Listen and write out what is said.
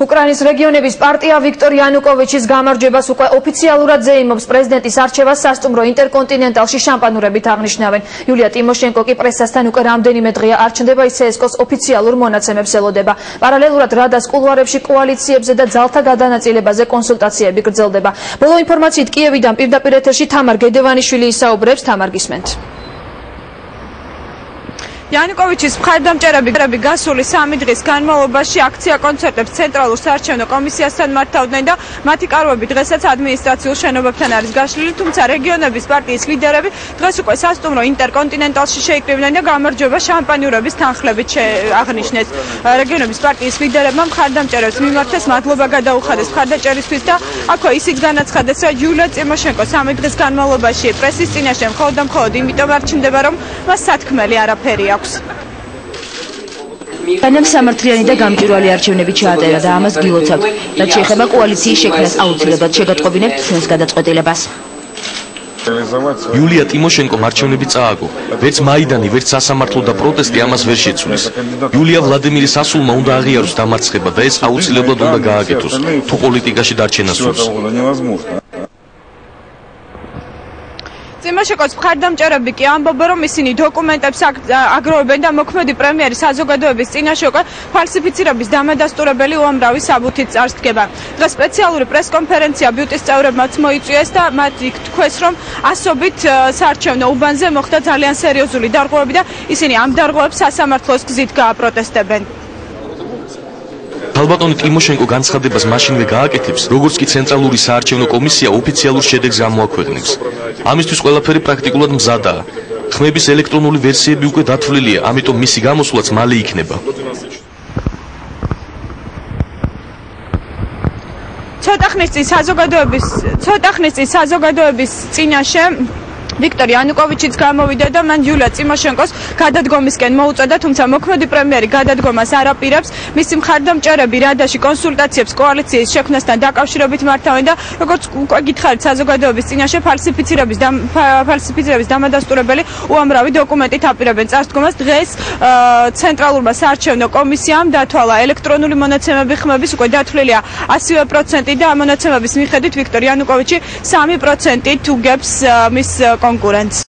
უკრაინის რეგიონების პარტია ვიქტორ იანუკოვიჩის გამარჯვებას უკვე ოფიციალურად ზეიმობს პრეზიდენტის არჩევას სასტუმრო ინტერკონტინენტალში შამპანურებით აღნიშნავენ. იულია ტიმოშენკო კი პრესასთან უკვე რამდენიმე დღეა არ ჩნდება, ის CSKO-ს ოფიციალურ მონაცემებს ელოდება. პარალელურად რადას კულუარებში კოალიციებზე და ძალთა გადანაწილებაზე კონსულტაციები გრძელდება. ბოლო ინფორმაციით კიევიდან პირდაპირ ეთერში თამარ გედევანიშვილი ისაუბრებს. თამარ გისმენთ. იანუკოვიჩის მხარდამჭერები გასული 3 დღის განმავლობაში აქცია-კონცერტებს ცენტრალურ საარჩევნო კომისიასთან მართავდნენ და მათი კარვები დღესაც ადმინისტრაციულ შენობებთან არის გაშლილი, თუმცა რეგიონების პარტიის ლიდერები დღეს უკვე სასტუმრო ინტერკონტინენტალში შეიკრიბნენ და გამარჯვება შამპანიურების თანხლებით აღნიშნეს. რეგიონების პარტიის ლიდერებმა მხარდამჭერებს მიმართეს მადლობა გადაუხადეს მხარდაჭერისთვის და აქვე ისიც განაცხადეს, რომ იულია ტიმოშენკო 3 დღის განმავლობაში პრესის წინაშე მხოლოდ და მხოლოდ იმიტომ არ ჩნდება, რომ მას სათქმელი არაფერი აქვს. განამ სამართლიანი და გამჭვირვალე არჩევნები ჩააწერა და ამას გილოცავთ. რაც შეეხება კოალიციის შექმნას, აუცილებლად შეგატყობინებთ ჩვენს გადაწყვეტილებას. იულია ტიმოშენკომ არჩევნები წააგო. ვერც მაიდანი, ვერც სასამართლო და პროტესტი ამას ვერ შეცვლის. იულია ვლადიმირის ასულმა უნდა აღიაროს დამარცხება და ეს აუცილებლად უნდა გააკეთოს, თუ პოლიტიკაში დარჩენა სურს. ტიმოშენკოს მხარდამჭერები კი ამბობენ, რომ ისინი დოკუმენტებს აგროვებენ და მოქმედი პრემიერი საზოგადოების წინაშე უკვე ფალსიფიცირების დამადასტურებელი უამრავი საბუთით წარსდგება. დღეს სპეციალური პრესკონფერენცია ბიუტის წევრებმაც მოიწვიეს და მათ თქვეს, რომ ასობით საარჩევნო უბანზე მოხდა ძალიან სერიოზული დარღვევები და ისინი ამ დარღვევებს სასამართლოს გზით გააპროტესტებენ. ქალბატონი ტიმოშენკო განცხადებას მაშინვე გააკეთებს, როგორც კი ცენტრალური საარჩევნო კომისია ოფიციალურ შედეგს გამოაქვეყნებს. ამისთვის ყველაფერი პრაქტიკულად მზადაა. ხმების ელექტრონული ვერსიები უკვე დათვლილია, ამიტომ მისი გამოსვლაც მალე იქნება. ცოტა ხნის წინ საზოგადოების წინაშე ვიქტორ იანუკოვიჩიც გამოვიდა და მან იულია ტიმოშენკოს გადადგომისკენ მოუწოდა, თუმცა მოქმედი პრემიერი გადადგომას არ აპირებს. მისი მხარდამჭერები რადაში კონსულტაციებს კოალიციის შექმნასთან დაკავშირებით მართავენ და როგორც უკვე გითხარით, საზოგადოების წინაშე ფალსიფიცირების დამადასტურებელი უამრავი დოკუმენტით აპირებენ წარსდგომას. დღეს ცენტრალურმა საარჩევნო კომისიამ დათვალა ელექტრონული მონაცემები ხმების, უკვე დათვლილია 100% და ამ მონაცემების მიხედვით ვიქტორ იანუკოვიჩი 3%-ით უგებს მის კონკურენტს.